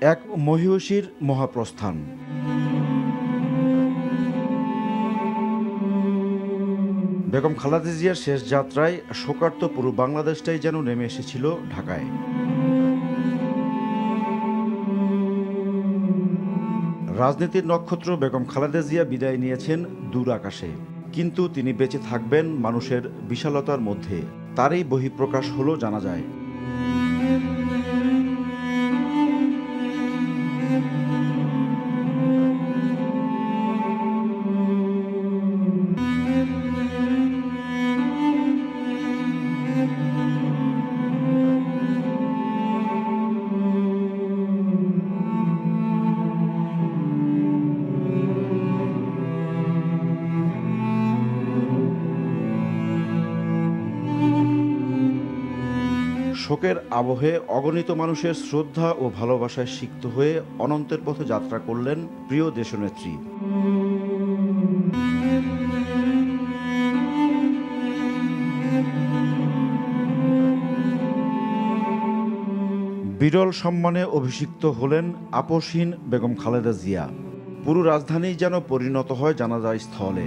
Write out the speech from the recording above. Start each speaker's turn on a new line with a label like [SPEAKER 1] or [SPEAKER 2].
[SPEAKER 1] এক মহিষীর মহাপ্রস্থান। বেগম খালেদা জিয়ার শেষ যাত্রায় শোকার্ত পুরো বাংলাদেশটাই যেন নেমে এসেছিল ঢাকায়। রাজনীতির নক্ষত্র বেগম খালেদা জিয়া বিদায় নিয়েছেন দূর আকাশে, কিন্তু তিনি বেঁচে থাকবেন মানুষের বিশালতার মধ্যে। তারই বহিঃপ্রকাশ হলো জানা যায়। শোকের আবহে অগণিত মানুষের শ্রদ্ধা ও ভালোবাসায় সিক্ত হয়ে অনন্তের পথে যাত্রা করলেন প্রিয় দেশনেত্রী। বিরল সম্মানে অভিষিক্ত হলেন আপসহীন বেগম খালেদা জিয়া। পুরো রাজধানী যেন পরিণত হয় জানাজা স্থলে।